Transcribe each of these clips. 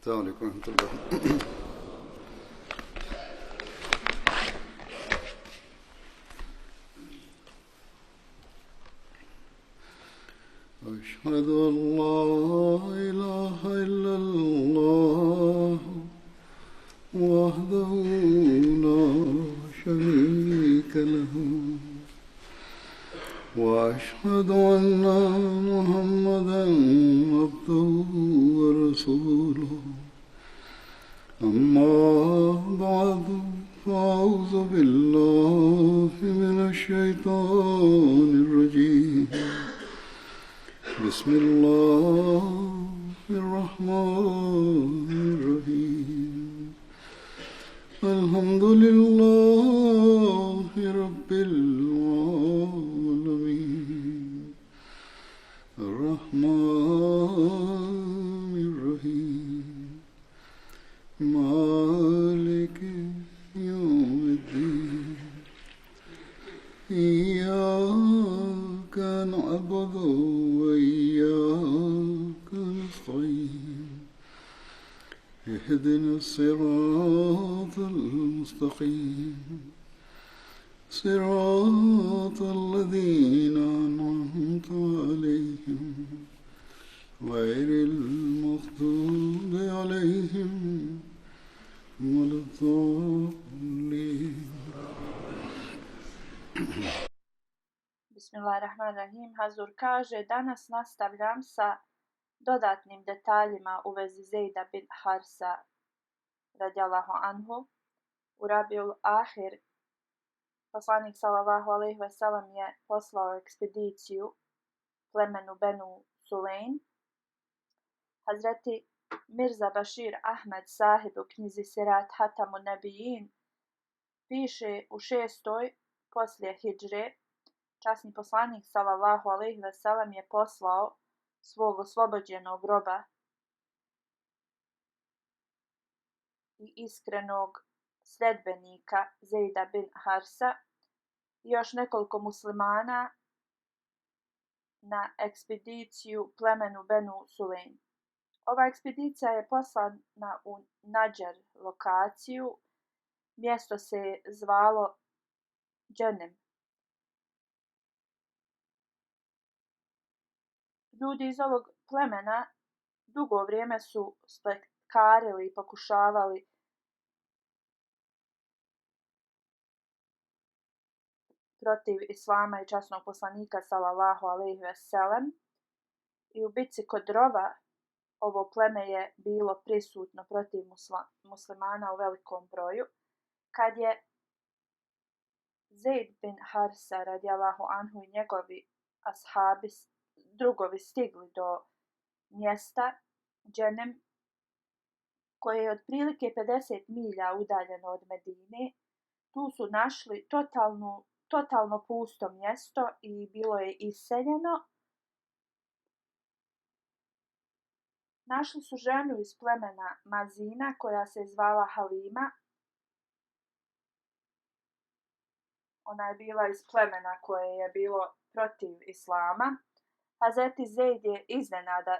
السلام عليكم ورحمة الله. أشهد أن لا إله إلا الله وحده لا شريك له وأشهد أن محمدا عبده ورسوله أما بعد فأعوذ بالله من الشيطان الرجيم بسم الله الرحمن الرحيم الحمد لله رب العالمين الرحمن الرحيم مالك يوم الدين إياك نعبد وإياك نستعين اهدنا الصراط المستقيم صراط الذين أنعمت عليهم غير المغضوب عليهم ولا الضالين. Bismillahirrahmanirrahim. Hazur kaže, danas nastavljam sa dodatnim detaljima u vezi Zejda bin Harsa radijallahu anhu. U Rabiul Ahir poslanik sallallahu alejhi ve sellem je poslao ekspediciju plemenu Benu Sulejm. Hazreti Mirza Bashir Ahmed sahib u knjizi Sirat Hatamun Nebijin piše u 6. poslije hidžre časni poslanik sallallahu alejhi ve sellem je poslao svog oslobođenog roba i iskrenog sledbenika Zejda bin Harsa i još nekoliko muslimana na ekspediciju plemenu Benu Sulejm. Ova ekspedicija je poslana u Nadžer lokaciju. Mjesto se zvalo Dženem. Ljudi iz ovog plemena dugo vrijeme su spletkarili i pokušavali protiv islama i časnog poslanika sallallahu alejhi ve sellem. I u bitci kod Rova ovo pleme je bilo prisutno protiv muslimana u velikom broju. Kad je Zejd bin Harsa radijallahu anhu i njegovi ashabi drugovi stigli do mjesta Dženem, koje je otprilike 50 milja udaljeno od Medine, tu su našli totalno pusto mjesto i bilo je iseljeno. Našli su ženu iz plemena Mazina koja se zvala Halima. Ona je bila iz plemena koje je bilo protiv islama. Hazreti Zejd je iznenada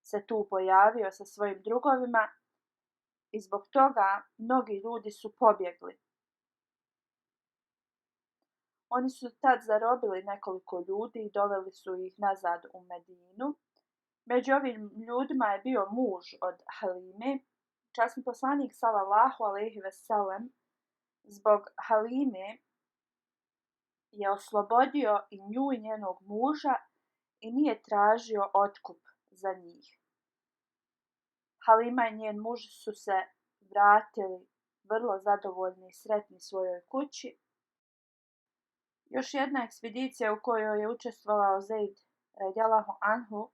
se tu pojavio sa svojim drugovima i zbog toga mnogi ljudi su pobjegli. Oni su tad zarobili nekoliko ljudi i doveli su ih nazad u Medinu. Među ovim ljudima je bio muž od Halime. Časni poslanik sallallahu alejhi ve sellem zbog Halime je oslobodio i nju i njenog muža i nije tražio otkup za njih. Halima i njen muž su se vratili vrlo zadovoljni i sretni svojoj kući. Još jedna ekspedicija u kojoj je učestvovao Zejd radijallahu anhu,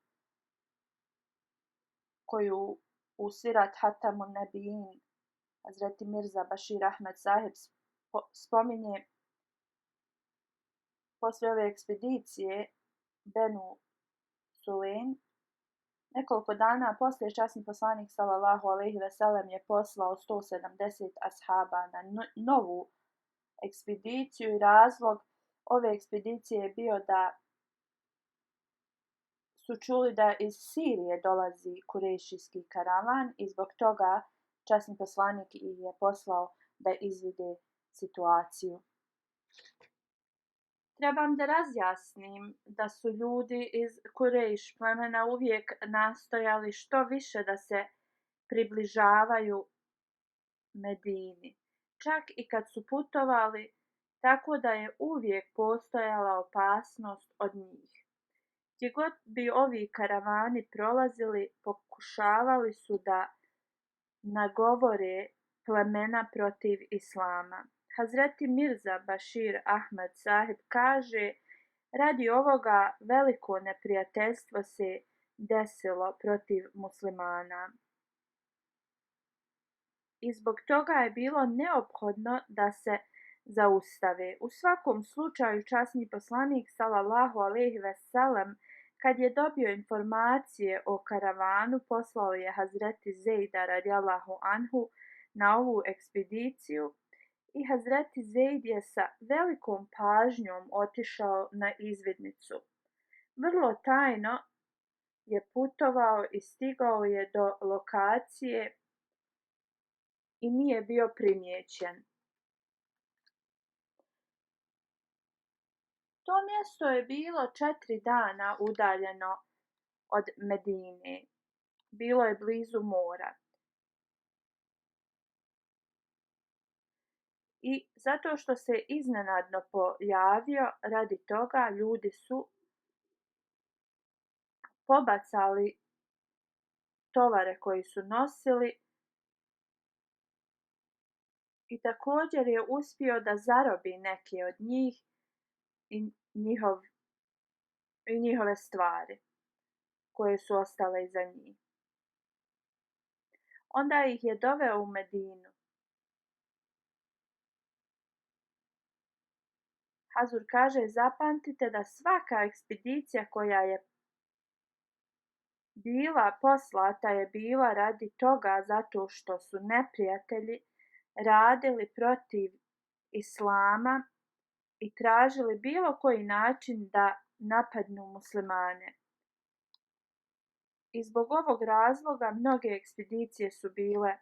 koju u Sirat Hatamun Nebijin Hazreti Mirza Bashir Ahmed sahib spominje. Poslije ove ekspedicije Benu Sulejm, nekoliko dana poslije časni poslanik sallallahu alejhi ve sellem je poslao 170 ashaba na novu ekspediciju i razlog ove ekspedicije je bio da su čuli da iz Sirije dolazi kurešijski karavan i zbog toga časni poslanik ih je poslao da izvide situaciju. Trebam da razjasnim da su ljudi iz Kurejš plemena uvijek nastojali što više da se približavaju Medini, čak i kad su putovali, tako da je uvijek postojala opasnost od njih. Gdje god bi ovi karavani prolazili, pokušavali su da nagovore plemena protiv islama. Hazreti Mirza Bashir Ahmad Sahib kaže: radi ovoga veliko neprijateljstvo se desilo protiv muslimana. I zbog toga je bilo neophodno da se zaustave. U svakom slučaju časni poslanik sallallahu alejhi ve sellem kad je dobio informacije o karavanu, poslao je Hazreti Zejda radijallahu anhu na ovu ekspediciju i Hazreti Zejd je sa velikom pažnjom otišao na izvidnicu. Vrlo tajno je putovao i stigao je do lokacije i nije bio primijećen. To mjesto je bilo 4 dana udaljeno od Medine. Bilo je blizu mora. I zato što se iznenadno pojavio, radi toga ljudi su pobacali tovare koji su nosili i također je uspio da zarobi neke od njih i njihove stvari koje su ostale iza njih. Onda ih je doveo u Medinu. Hazur kaže: zapamtite da svaka ekspedicija koja je bila poslata je bila radi toga zato što su neprijatelji radili protiv islama i tražili bilo koji način da napadnu muslimane. I zbog ovog razloga mnoge ekspedicije su bile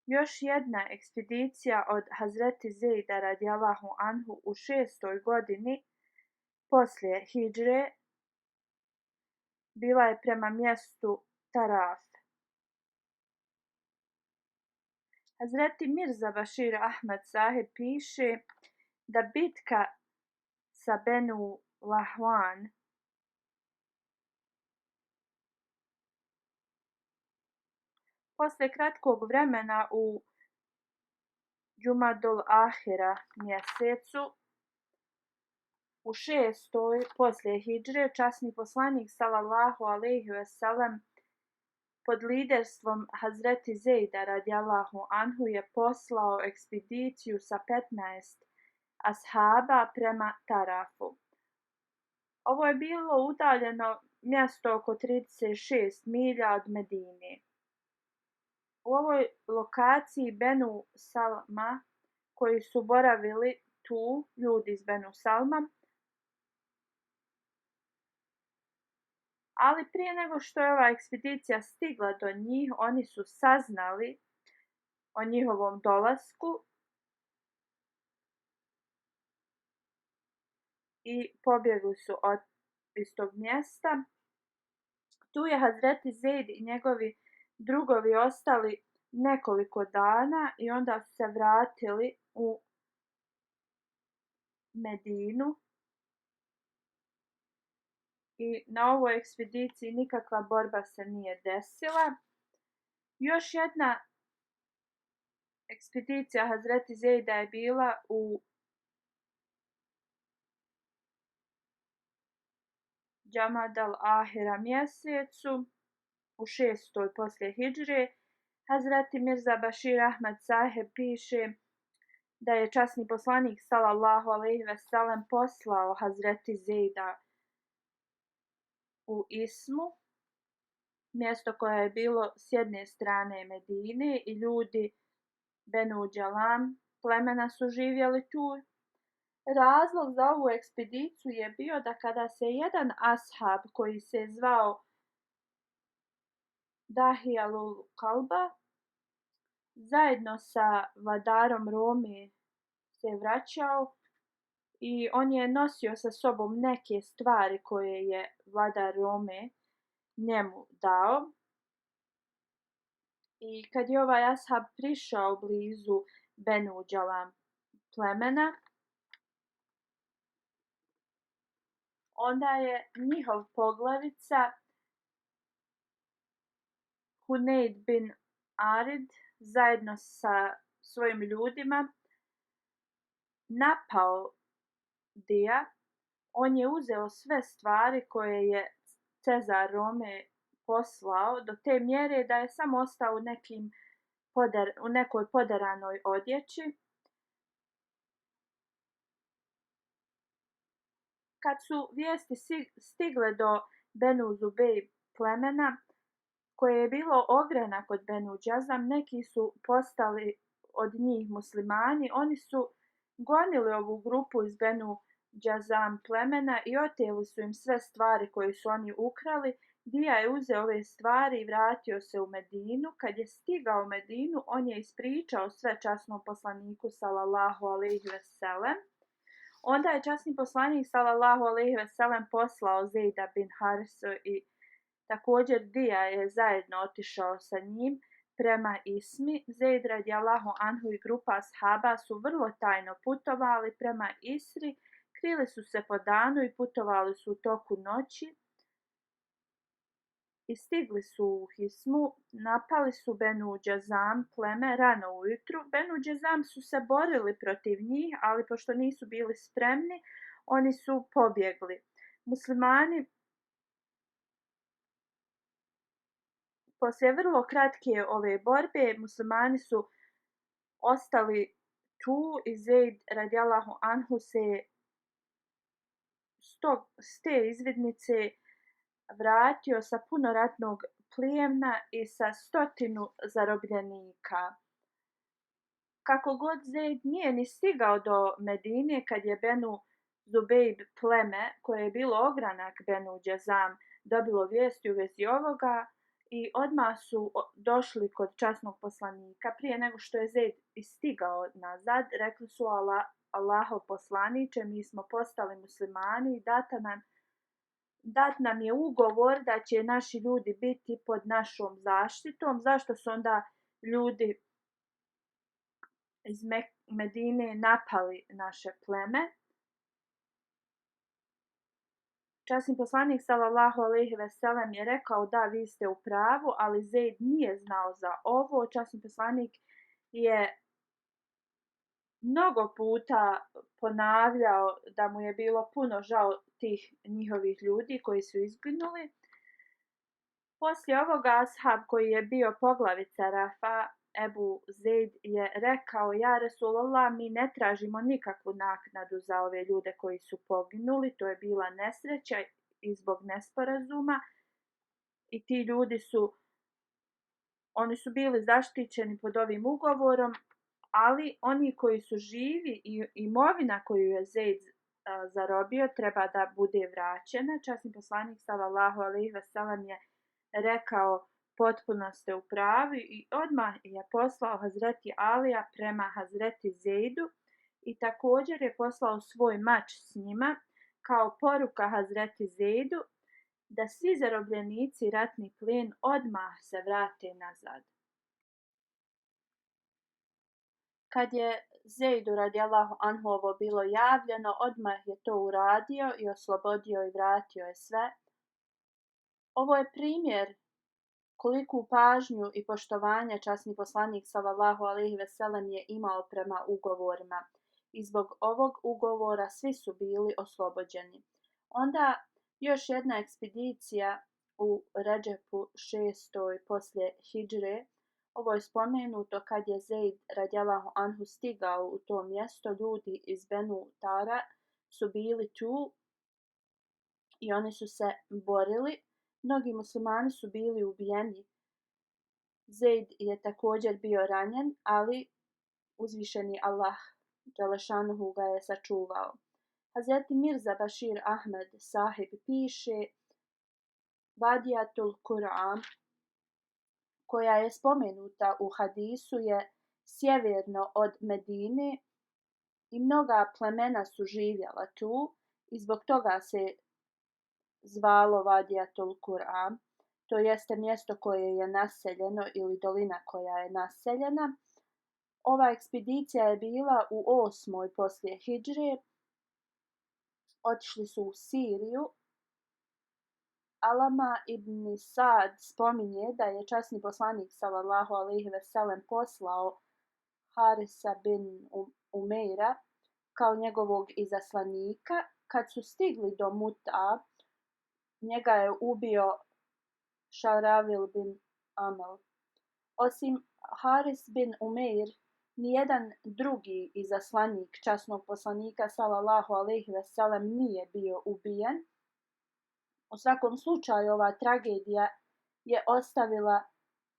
još jedna ekspedicija od Hazreti Zejda radijallahu anhu u 6. godini poslije hidžre bila je prema mjestu Taraf. Hazreti Mirza Bashir Ahmad Sahib piše da bitka sa Benu Lahwan posle kratkog vremena u Džumadul Ahira mjesecu u 6. poslije hidžre časni poslanik sallallahu alejhi ve sellem pod liderstvom Hazreti Zejda radijallahu anhu je poslao ekspediciju sa 15 ashaba prema Tarafu. Ovo je bilo udaljeno mjesto oko 36 milja od Medine. U ovoj lokaciji Benu Salma, koji su boravili tu, ljudi iz Benu Salma, ali prije nego što je ova ekspedicija stigla do njih, oni su saznali o njihovom dolasku i pobjegli su iz tog mjesta. Tu je Hazreti Zejd i njegovi drugovi ostali nekoliko dana i onda su se vratili u Medinu. I na ovoj ekspediciji nikakva borba se nije desila. Još jedna ekspedicija Hazreti Zejda je bila u Džamad al-Ahira mjesecu u 6. poslije hidžre. Hazreti Mirza Bashir Ahmad Sahib piše da je časni poslanik sallallahu alejhi ve sellem poslao Hazreti Zejda u Ismu, mjesto koje je bilo s jedne strane Medine, i ljudi Benu Džalam plemena su živjeli tu. Razlog za ovu ekspediciju je bio da kada se jedan ashab koji se zvao Dahijalul Kalba zajedno sa vladarom Rome se vraćao i on je nosio sa sobom neke stvari koje je vladar Rome njemu dao. I kad je ovaj ashab prišao blizu Benuđala plemena, onda je njihov poglavica Huneid bin Arid zajedno sa svojim ljudima napao Dija. On je uzeo sve stvari koje je Cezar Rome poslao do te mjere da je samo ostao u nekoj poderanoj odjeći. Kad su vijesti stigle do Benu Zubej plemena, koje je bilo ogranak od Benu Džazam, neki su postali od njih muslimani. Oni su gonili ovu grupu iz Benu Džazam plemena i oteli su im sve stvari koje su oni ukrali. Dija je uzeo ove stvari i vratio se u Medinu. Kad je stigao u Medinu, on je ispričao sve časnom poslaniku sallallahu alejhi ve sellem. Onda je časni poslanik sallallahu alejhi ve sellem poslao Zejda bin Harisu i također Dija je zajedno otišao sa njim prema Ismi. Zejd radijallahu anhu i grupa ashaba su vrlo tajno putovali prema Isri, krili su se po danu i putovali su u toku noći i stigli su u Hismu. Napali su Benu Džazam pleme rano ujutru. Benu Džazam su se borili protiv njih, ali pošto nisu bili spremni, oni su pobjegli. Muslimani poslije vrlo kratke ove borbe, muslimani su ostali tu i Zejd radijallahu anhu se s te izvidnice vratio sa puno ratnog plijena i sa 100 zarobljenika. Kako god Zejd nije ni stigao do Medine kad je Benu Zubejb pleme, koje je bilo ogranak Benu Džazam, dobilo vijesti u vezi ovoga i odmah su došli kod časnog poslanika. Prije nego što je Zejd stigao nazad, rekli su: Allahov poslaniče, mi smo postali muslimani i dat nam je ugovor da će naši ljudi biti pod našom zaštitom. Zašto su onda ljudi iz Medine napali naše pleme? Časni poslanik sallallahu alejhi ve sellem je rekao: da, vi ste u pravu, ali Zejd nije znao za ovo. Časni poslanik je mnogo puta ponavljao da mu je bilo puno žao tih njihovih ljudi koji su izginuli. Poslije ovoga ashab koji je bio poglavica Rafa, Ebu Zejd, je rekao: ja Resulullah, mi ne tražimo nikakvu naknadu za ove ljude koji su poginuli, to je bila nesreća i zbog nesporazuma i ti ljudi oni su bili zaštićeni pod ovim ugovorom, ali oni koji su živi i imovina koju je Zejd zarobio treba da bude vraćena. Časni poslanik sallallahu alejhi ve sellem je rekao: potpuno ste u pravu, i odmah je poslao Hazreti Alija prema Hazreti Zejdu i također je poslao svoj mač s njima kao poruka Hazreti Zejdu da svi zarobljenici ratni plijen odmah se vrate nazad. Kad je Zejdu radijallahu anhu ovo bilo javljeno, odmah je to uradio i oslobodio i vratio je sve. Ovo je primjer koliku pažnju i poštovanje časni poslanik sallallahu alejhi ve sellem je imao prema ugovorima i zbog ovog ugovora svi su bili oslobođeni. Onda još jedna ekspedicija u Redžepu 6. poslije hidžre. Ovo je spomenuto kad je Zejd radijallahu anhu stigao u to mjesto. Ljudi iz Benu Tara su bili tu i oni su se borili. Mnogi muslimani su bili ubijeni. Zejd je također bio ranjen, ali uzvišeni Allah Đelešanuhu ga je sačuvao. Hazreti Mirza Bashir Ahmed sahib piše Vadijatul Kur'an, koja je spomenuta u hadisu, je sjeverno od Medine i mnoga plemena su živjela tu i zbog toga se zvalo Vadijatul Kur'an, to jeste mjesto koje je naseljeno ili dolina koja je naseljena. Ova ekspedicija je bila u 8. poslije hidžre. Otišli su u Siriju. Alama ibn Sad spominje da je časni poslanik sallallahu alejhi ve sellem poslao Harisa bin Umeira kao njegovog izaslanika. Kad su stigli do Muta, njega je ubio Šaravil bin Amel. Osim Haris bin Umeir, nijedan drugi izaslanik časnog poslanika sallallahu alejhi ve sellem nije bio ubijen. U svakom slučaju ova tragedija je ostavila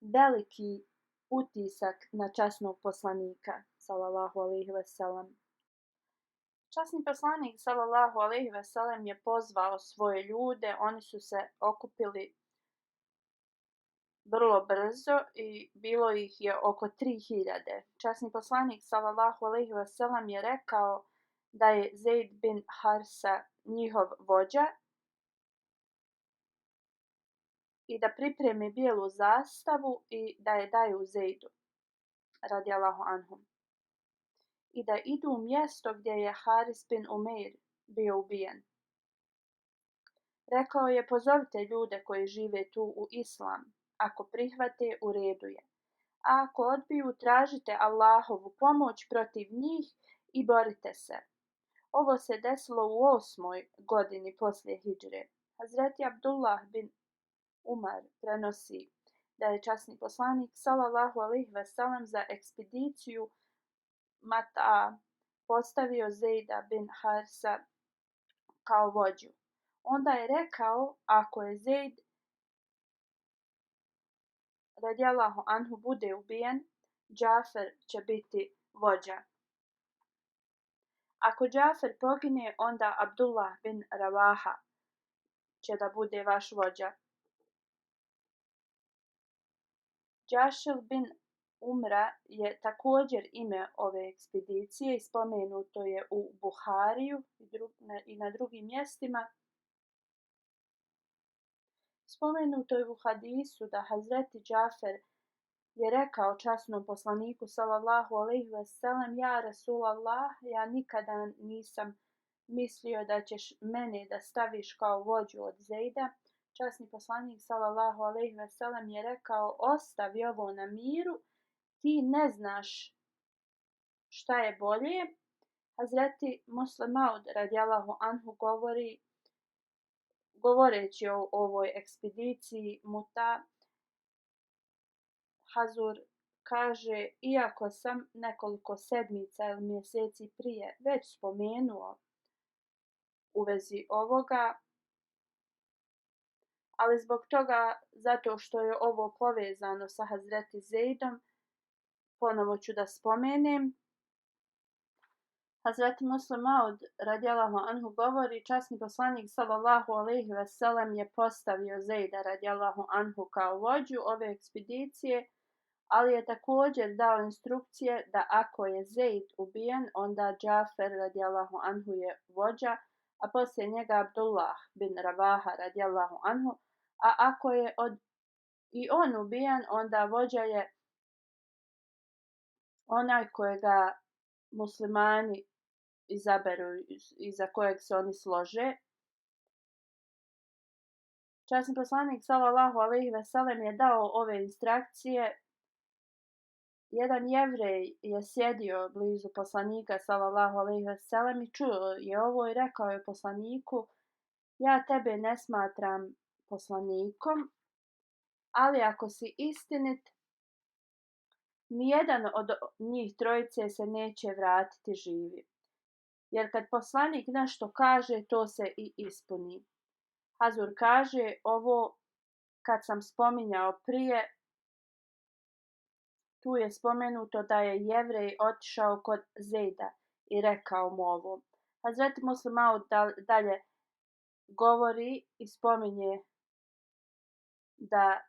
veliki utisak na časnog poslanika sallallahu alejhi ve sellem. Časni poslanik sallallahu alejhi ve sellem je pozvao svoje ljude, oni su se okupili vrlo brzo i bilo ih je oko 3000. Časni poslanik sallallahu alejhi ve sellem je rekao da je Zeid bin Harsa njihov vođa i da pripremi bijelu zastavu i da je daju Zeidu radijallahu anhu i da idu u mjesto gdje je Haris bin Umeir bio ubijen. Rekao je: pozovite ljude koji žive tu u islam. Ako prihvate, u redu je. A ako odbiju, tražite Allahovu pomoć protiv njih i borite se. Ovo se desilo u 8. godini poslije hidžre. Hazreti Abdullah bin Umar prenosi da je časni poslanik sallallahu alejhi ve sellem za ekspediciju Mata postavio Zeida bin Harsa kao vođu. Onda je rekao: ako je Zeid radijallahu anhu bude ubijen, Džafer će biti vođa. Ako Džafer pogine, onda Abdullah bin Ravaha će da bude vaš vođa. Džašil bin Umra je također ime ove ekspedicije i spomenuto je u Buhariju i na drugim mjestima. Spomenuto je u hadisu da Hazreti Džafer je rekao časnom poslaniku sallallahu alejhi ve sellem: ja Rasulallah, ja nikada nisam mislio da ćeš mene da staviš kao vođu od Zeida. Časni poslanik sallallahu alejhi ve sellem je rekao: ostavi ovo na miru, ti ne znaš šta je bolje. Hazreti Muslim Maud radijallahu anhu govoreći o ovoj ekspediciji Muta, Hazur kaže: iako sam nekoliko sedmica ili mjeseci prije već spomenuo u vezi ovoga, ali zbog toga, zato što je ovo povezano sa Hazreti Zeidom, ponovo ću da spomenem. Hazreti Muslim Maud radijallahu anhu govori: časni poslanik sallallahu alejhi ve sellem je postavio Zeida radijallahu anhu kao vođu ove ekspedicije, ali je također dao instrukcije da ako je Zeid ubijen, onda Džafer radijallahu anhu je vođa, a poslije njega Abdullah bin Ravaha radijallahu anhu, a ako je i on ubijen, onda vođa je onaj kojega muslimani izaberu i za kojeg se oni slože. Časni poslanik sallallahu alejhi ve sellem je dao ove instrukcije. Jedan Jevrej je sjedio blizu poslanika sallallahu alejhi ve sellem i čuo je ovo i rekao je poslaniku: ja tebe ne smatram poslanikom, ali ako si istinit, nijedan od njih trojice se neće vratiti živi. Jer kad poslanik nešto kaže, to se i ispuni. Hazur kaže: ovo kad sam spominjao prije, tu je spomenuto da je Jevrej otišao kod Zeida i rekao mu ovo. Hazreti Muslim Maud dalje govori i spominje da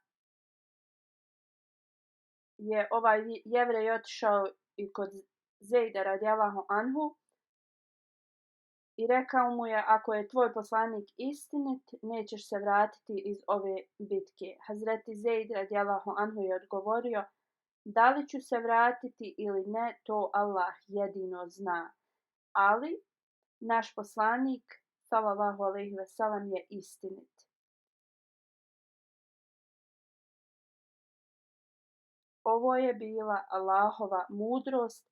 je ovaj jevrej otišao i kod Zejda radijallahu anhu i rekao mu je, ako je tvoj poslanik istinit, nećeš se vratiti iz ove bitke. Hazreti Zejd radijallahu anhu je odgovorio, da li ću se vratiti ili ne, to Allah jedino zna. Ali naš poslanik sallallahu alejhi ve sellem je istinit. Ovo je bila Allahova mudrost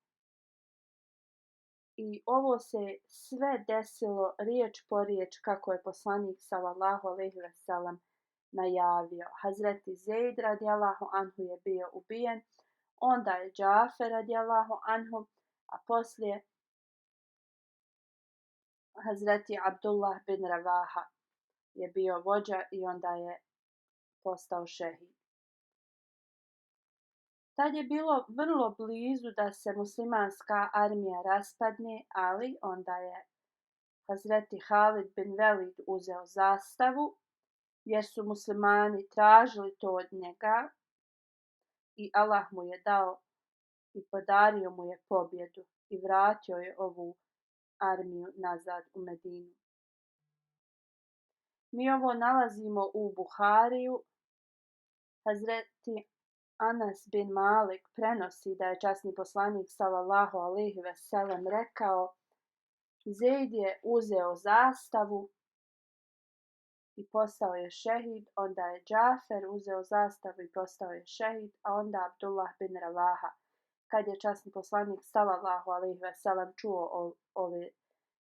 i ovo se sve desilo riječ po riječ kako je poslanik sallallahu alejhi ve sellem najavio. Hazreti Zejd radijallahu anhu je bio ubijen, onda je Džafer radijallahu anhu, a poslije Hazreti Abdullah bin Ravaha je bio vođa i onda je postao šehid. Tad je bilo vrlo blizu da se muslimanska armija raspadne, ali onda je Hazreti Halid bin Velid uzeo zastavu, jer su muslimani tražili to od njega i Allah mu je dao i podario mu je pobjedu i vratio je ovu armiju nazad u Medinu. Mi ovo nalazimo u Buhariju. Hazreti Anas bin Malik prenosi da je časni poslanik sallallahu alejhi ve sellem rekao, Zejd je uzeo zastavu i postao je šehid, onda je Džafer uzeo zastavu i postao je šehid, a onda Abdullah bin Ravaha. Kad je časni poslanik sallallahu alejhi ve sellem čuo ove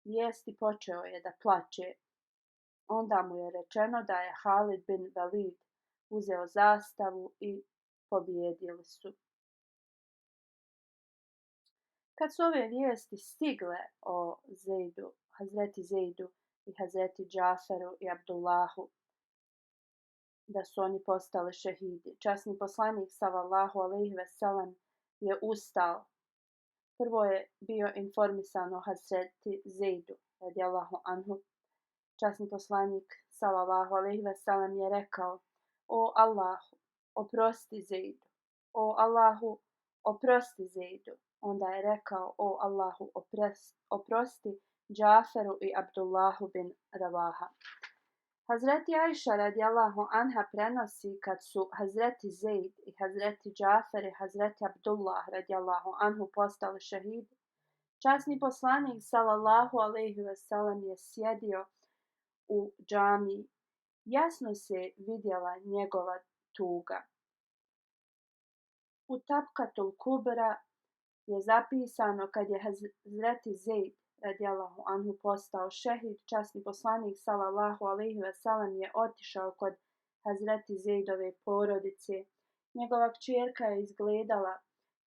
vijesti, počeo je da plače. Onda mu je rečeno da je Halid bin Velid uzeo zastavu i pobijedili su. Kad su ove vijesti stigle o Zejdu, Hazreti Zejdu i Hazreti Džaferu i Abdullahu, da su oni postali šehidi, časni poslanik sallallahu alejhi ve sellem je ustao. Prvo je bio informisan o Hazreti Zejdu radijallahu anhu. Časni poslanik sallallahu alejhi ve sellem je rekao, o Allahu, oprosti Zejdu. O Allahu, oprosti Zejdu. Onda je rekao, o Allahu, oprosti Džaferu i Abdullahu bin Ravaha. Hazreti Ajša radijallahu anha prenosi kad su Hazreti Zejd i Hazreti Džafer i Hazreti Abdullah radijallahu anhu postali šehidi, časni poslanik sallallahu alejhi ve sellem je sjedio u džamiji. Jasno se vidjela njegova tuga. U Tabkatul Kubra je zapisano kad je Hazreti Zejd radijallahu anhu postao šehid, časni poslanik sallallahu alejhi ve sellem je otišao kod Hazreti Zejdove porodice. Njegova kćerka je izgledala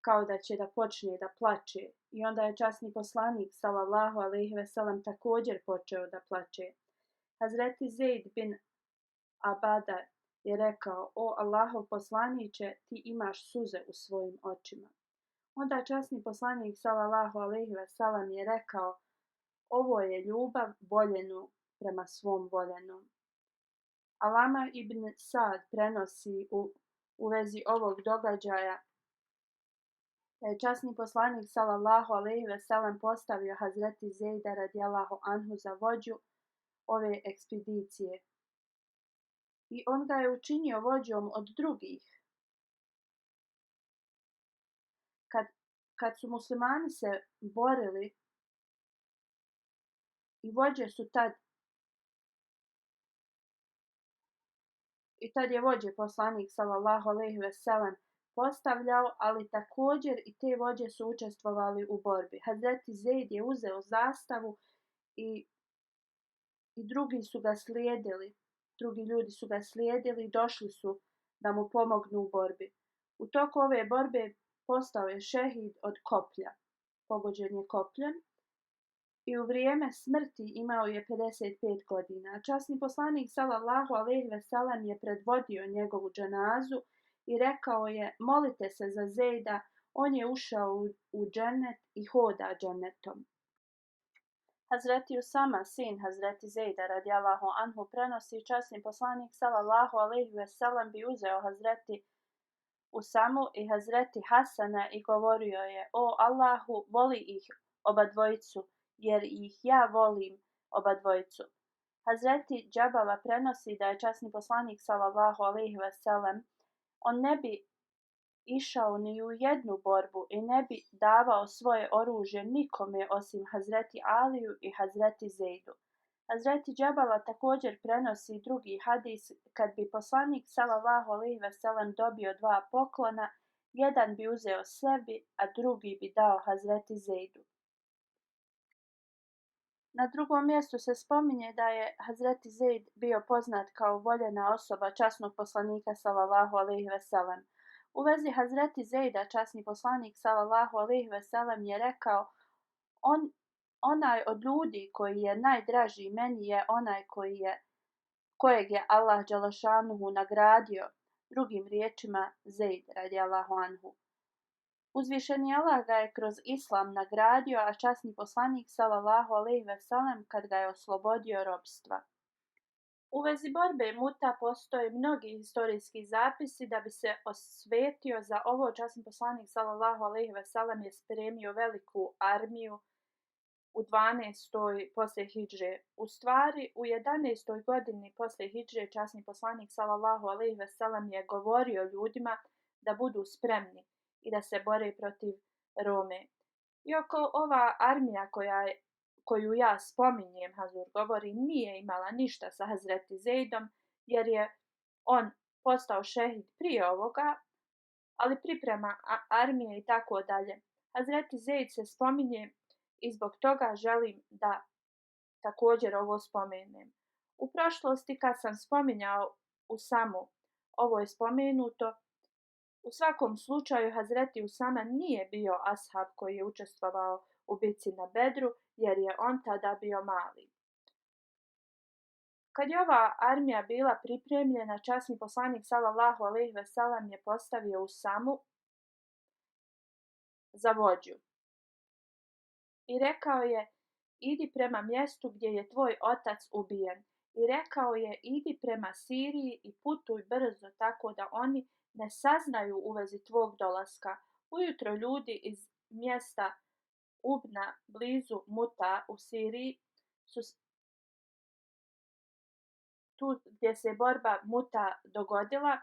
kao da će da počne da plače i onda je časni poslanik sallallahu alejhi ve sellem također počeo da plače. Hazreti Zejd bin Abada je rekao, o Allahov poslaniće, ti imaš suze u svojim očima. Onda časni poslanik sallallahu alejhi ve sellem je rekao, ovo je ljubav voljenu prema svom voljenom. Alama ibn Sad prenosi u vezi ovog događaja da je časni poslanik sallallahu alejhi ve sellem postavio Hazreti Zejda radijallahu anhu za vođu ove ekspedicije. I on ga je učinio vođom od drugih. Kad su muslimani se borili i vođe su tad je vođe poslanik sallallahu alejhi ve sellem postavljao, ali također i te vođe su učestvovali u borbi. Hazreti Zejd je uzeo zastavu i drugi su ga slijedili. Drugi ljudi su ga slijedili i došli su da mu pomognu u borbi. U toku ove borbe postao je šehid od koplja. Pogođen je kopljem i u vrijeme smrti imao je 55 godina. Časni poslanik sallallahu alejhi ve sellem je predvodio njegovu dženazu i rekao je, molite se za Zejda, on je ušao u džennet i hoda džennetom. Hazreti Usama, sin Hazreti Zejda radijallahu anhu, prenosi časni poslanik sallallahu alejhi ve sellem bi uzeo Hazreti Usamu i Hazreti Hasana i govorio je: O Allahu, voli ih obadvojicu, jer ih ja volim obadvojicu. Hazreti Džabala prenosi da je časni poslanik sallallahu alejhi ve sellem on ne bi išao ni u jednu borbu i ne bi davao svoje oružje nikome osim Hazreti Aliju i Hazreti Zejdu. Hazreti Džabala također prenosi drugi hadis: kad bi poslanik sallallahu alejhi ve sellem dobio dva poklona, jedan bi uzeo sebi, a drugi bi dao Hazreti Zejdu. Na drugom mjestu se spominje da je Hazreti Zejd bio poznat kao voljena osoba časnog poslanika sallallahu alejhi ve sellem. U vezi Hazreti Zejda časni poslanik sallallahu alejhi ve sellem je rekao: onaj od ljudi koji je najdraži meni je onaj kojeg je Allah dželešanuhu nagradio, drugim riječima Zejd radijallahu anhu. Uzvišeni Allah ga je kroz Islam nagradio, a časni poslanik sallallahu alejhi ve sellem kad ga je oslobodio ropstva. U vezi borbe Muta postoje mnogi historijski zapisi. Da bi se osvetio za ovo, časni poslanik sallallahu alejhi ve sellem je spremio veliku armiju u 12. posle hidže. U stvari, u 11. godini posle hidže časni poslanik sallallahu alejhi ve sellem je govorio ljudima da budu spremni i da se bore protiv Rome. Iako ova armija koju ja spominjem, Hazur govori, nije imala ništa sa Hazreti Zejdom, jer je on postao šehid prije ovoga, ali priprema armije i tako dalje. Hazreti Zejd se spominje i zbog toga želim da također ovo spomenem. U prošlosti kad sam spominjao Usamu, ovo je spomenuto. U svakom slučaju Hazreti Usama nije bio ashab koji je učestvovao u bitci na Bedru, jer je on tada bio mali. Kad je ova armija bila pripremljena, časni poslanik sallallahu alejhi ve sellem je postavio Usamu za vođu i rekao je: idi prema mjestu gdje je tvoj otac ubijen. I rekao je: idi prema Siriji i putuj brzo tako da oni ne saznaju u vezi tvog dolaska. Ujutro ljudi iz mjesta Ubna blizu Muta u Siriji su tu gdje se borba Muta dogodila.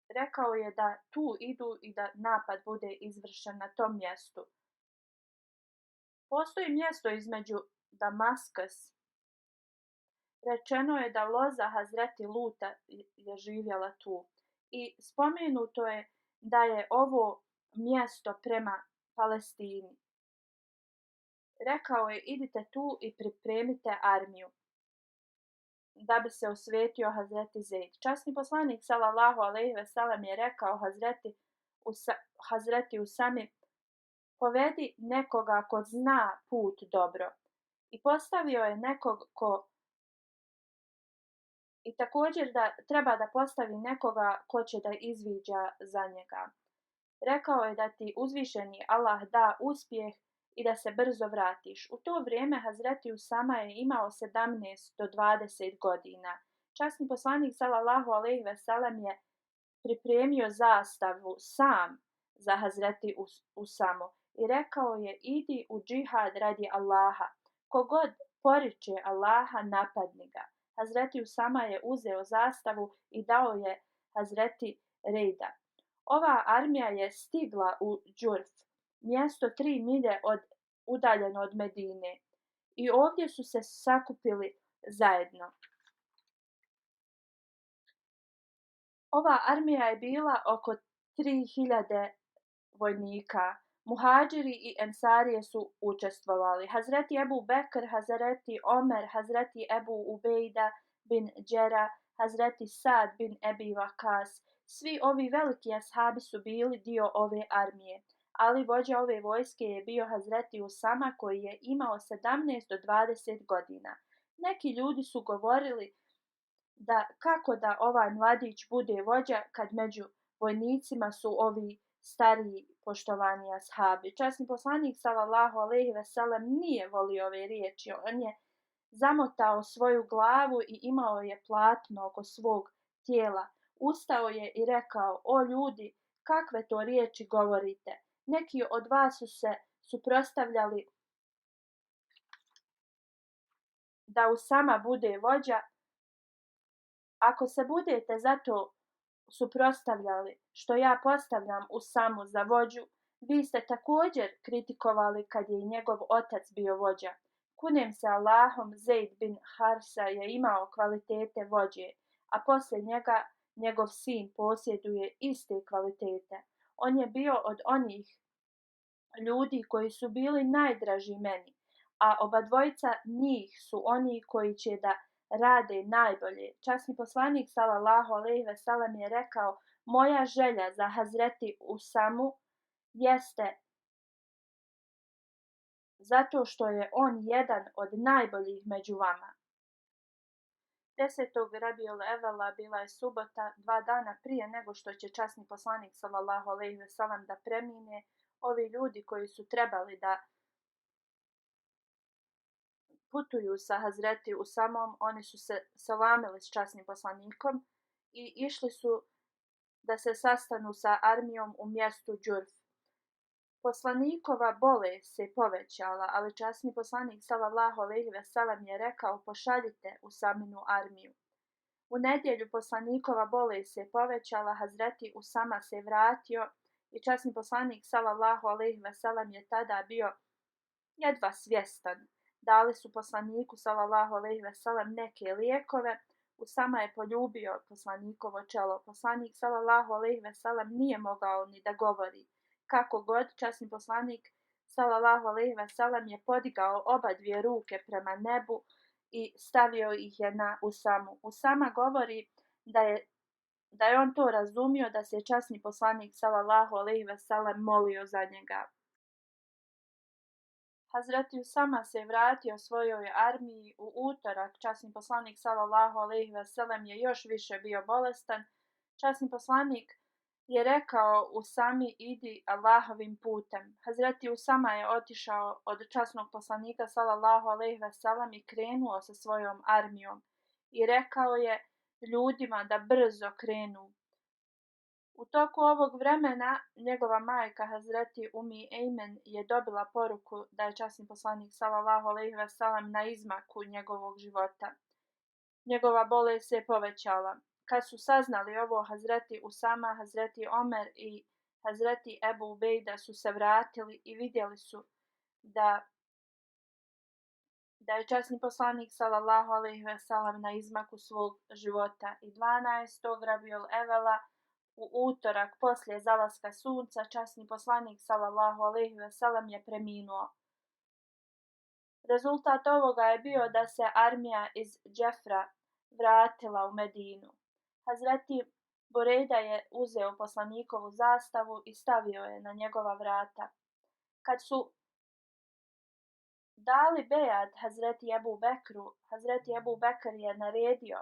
Rekao je da tu idu i da napad bude izvršen na tom mjestu. Postoji mjesto između Damaskus. Rečeno je da loza Hazreti Luta je živjela tu. I spomenuto je da je ovo mjesto prema Palestini. Rekao je: idite tu i pripremite armiju da bi se osvetio Hazreti Zejd. Časni poslanik sallallahu alejhi ve sellem je rekao Hazreti Usami: povedi nekoga ko zna put dobro. I postavio je nekog i također da treba da postavi nekoga ko će da izviđa za njega. Rekao je da ti uzvišeni Allah da uspjeh i da se brzo vratiš. U to vrijeme Hazreti Usama je imao 17 do 20 godina. Časni poslanik sallallahu alejhi ve sellem je pripremio zastavu sam za Hazreti Usamu i rekao je: idi u džihad radi Allaha. Kogod poriče Allaha, napadni ga. Hazreti Usama je uzeo zastavu i dao je Hazreti Rejda. Ova armija je stigla u Džurf, mjesto 3 milje udaljeno od Medine, i ovdje su se sakupili zajedno. Ova armija je bila oko 3000 vojnika. Muhadžiri i ensarije su učestvovali. Hazreti Ebu Bekr, Hazreti Omer, Hazreti Ebu Ubejda bin Džera, Hazreti Sad bin Ebi Vakas. Svi ovi veliki ashabi su bili dio ove armije, ali vođa ove vojske je bio Hazreti Usama koji je imao 17 do 20 godina. Neki ljudi su govorili da kako da ovaj mladić bude vođa kad među vojnicima su ovi stariji poštovani ashabi. Časni poslanik sallallahu alejhi ve sellem nije volio ove riječi. On je zamotao svoju glavu i imao je platno oko svog tijela. Ustao je i rekao: O ljudi, kakve to riječi govorite? Neki od vas su se suprotstavljali da Usama bude vođa. Ako se budete zato suprotstavljali što ja postavljam Usamu za vođu, vi ste također kritikovali kad je i njegov otac bio vođa. Kunem se Allahom, Zeid bin Harsa je imao kvalitete vođe, a poslije njega njegov sin posjeduje iste kvalitete. On je bio od onih ljudi koji su bili najdraži meni, a obadvojica njih su oni koji će da rade najbolje. Časni poslanik sallallahu alejhi ve sellem je rekao: moja želja za Hazreti Usamu jeste zato što je on jedan od najboljih među vama. 10. Rabiul Evela bila je subota, 2 dana prije nego što će časni poslanik sallallahu alejhi ve sellem da premine. Ovi ljudi koji su trebali da putuju sa Hazreti Usamom, oni su se selamili s časnim poslanikom i išli su da se sastanu sa armijom u mjestu Džurf. Poslanikova bolest se povećala, ali časni poslanik sallallahu alejhi ve sellem je rekao: pošaljite Usaminu armiju. U nedjelju poslanikova bolest se povećala, Hazreti Usama se vratio i časni poslanik sallallahu alejhi ve sellem je tada bio jedva svjestan. Dali su poslaniku sallallahu alejhi ve sellem neke lijekove. Usama je poljubio poslanikovo čelo. Poslanik sallallahu alejhi ve sellem nije mogao ni da govori. Kako god, časni poslanik sallallahu alejhi ve sellem je podigao oba dvije ruke prema nebu i stavio ih je na Usamu. Usama govori da je on to razumio, da se časni poslanik sallallahu alejhi ve sellem molio za njega. Hazreti Usama se vratio svojoj armiji u utorak. Časni poslanik sallallahu alejhi ve sellem je još više bio bolestan. Časni poslanik je rekao Usami: idi Allahovim putem. Hazreti Usama je otišao od časnog poslanika sallallahu alejhi ve sellem i krenuo sa svojom armijom i rekao je ljudima da brzo krenu. U toku ovog vremena njegova majka Hazreti Umi Ejmen je dobila poruku da je časni poslanik sallallahu alejhi ve sellem na izmaku njegovog života. Njegova bolest se povećala. Kad su saznali ovo, Hazreti Usama, Hazreti Omer i Hazreti Ebu Ubejda su se vratili i vidjeli su da je časni poslanik sallallahu alejhi ve sellem na izmaku svog života. I 12. Rabiul Evela u utorak poslije zalaska sunca, časni poslanik sallallahu alejhi ve sellem je preminuo. Rezultat ovoga je bio da se armija iz Džefra vratila u Medinu. Hazreti Burejda je uzeo poslanikovu zastavu i stavio je na njegova vrata. Kad su dali bejat Hazreti Ebu Bekru, Hazreti Ebu Bekr je naredio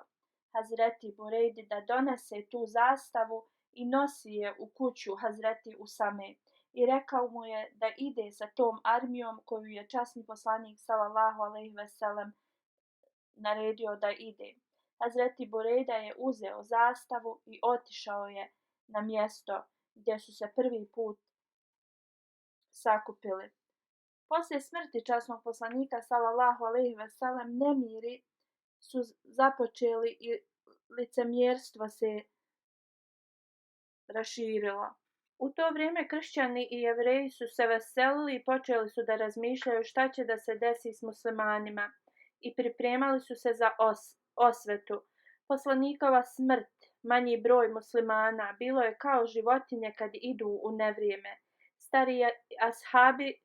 Hazreti Burejdi da donese tu zastavu i nosi je u kuću Hazreti Usame i rekao mu je da ide sa tom armijom koju je časni poslanik sallallahu alejhi ve sellem naredio da ide. Hazreti Burejda je uzeo zastavu i otišao je na mjesto gdje su se prvi put sakupili. Poslije smrti časnog poslanika sallallahu alejhi ve sellem nemiri su započeli i licemjerstvo se raširilo. U to vrijeme kršćani i jevreji su se veselili i počeli su da razmišljaju šta će da se desi s muslimanima i pripremali su se za osvetu. Poslanikova smrt, manji broj muslimana, bilo je kao životinje kad idu u nevrijeme. Stariji ashabi,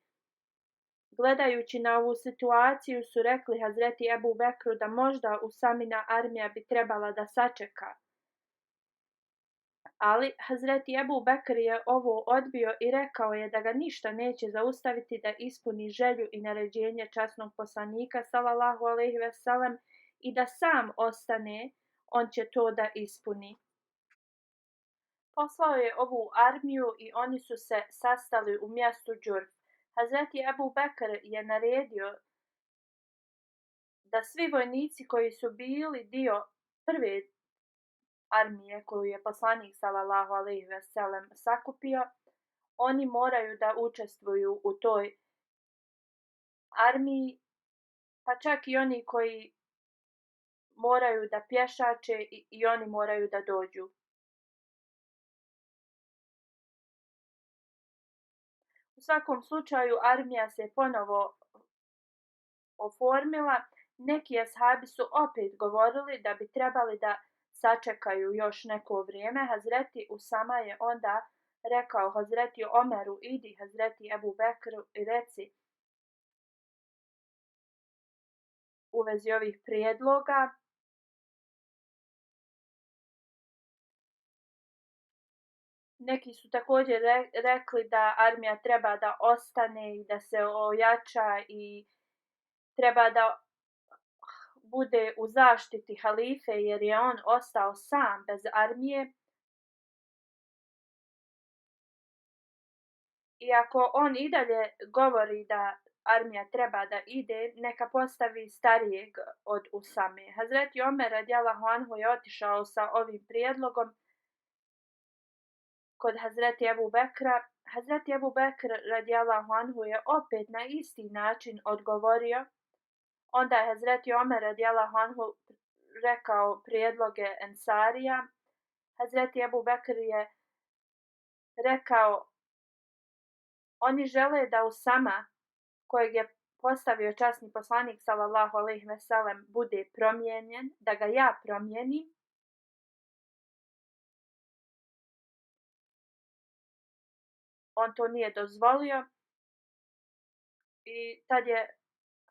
gledajući na ovu situaciju, su rekli Hazreti Ebu Bekru da možda Usamina armija bi trebala da sačeka. Ali Hazreti Ebu Bekr je ovo odbio i rekao je da ga ništa neće zaustaviti da ispuni želju i naređenje časnog poslanika sallallahu alejhi ve sellem i da sam ostane, on će to da ispuni. Poslao je ovu armiju i oni su se sastali u mjestu Džurf. Hazreti Ebu Bekr je naredio da svi vojnici koji su bili dio prve armije koju je poslanik sallallahu alejhi ve sellem sakupio, oni moraju da učestvuju u toj armiji, pa čak i oni koji moraju da pješače i oni moraju da dođu. U svakom slučaju armija se ponovo oformila. Neki ashabi su opet govorili da bi trebali da sačekaju još neko vrijeme. Hazreti Usama je onda rekao Hazreti Omeru, idi Hazreti Ebu Bekru i reci u vezi ovih prijedloga. Neki su također rekli da armija treba da ostane i da se ojača i treba da bude u zaštiti halife jer je on ostao sam bez armije. I ako on i dalje govori da armija treba da ide, neka postavi starijeg od Usame. Hazreti Omer radijallahu anhu je otišao sa ovim prijedlogom kod Hazreti Ebu Bekra. Hazreti Ebu Bekr radijallahu anhu je opet na isti način odgovorio. Onda je Hazreti Omer radijallahu anhu rekao prijedloge Ensarija. Hazreti Ebu Bekr je rekao oni žele da Usama, kojeg je postavio časni poslanik sallallahu alejhi ve sellem, bude promijenjen, da ga ja promijenim. On to nije dozvolio i tad je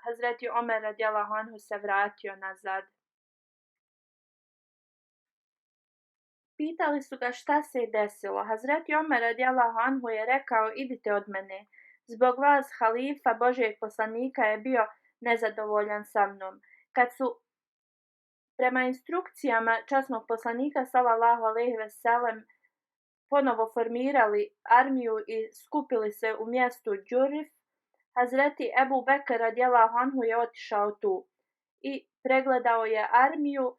Hazreti Omer radijallahu anhu se vratio nazad. Pitali su ga šta se je desilo. Hazreti Omer radijallahu anhu je rekao idite od mene. Zbog vas halifa Božjeg poslanika je bio nezadovoljan sa mnom. Kad su prema instrukcijama časnog poslanika sallallahu alejhi ve sellem ponovo formirali armiju i skupili se u mjestu Džurif, Hazreti Ebu Bekr radijallahu anhu je otišao tu i pregledao je armiju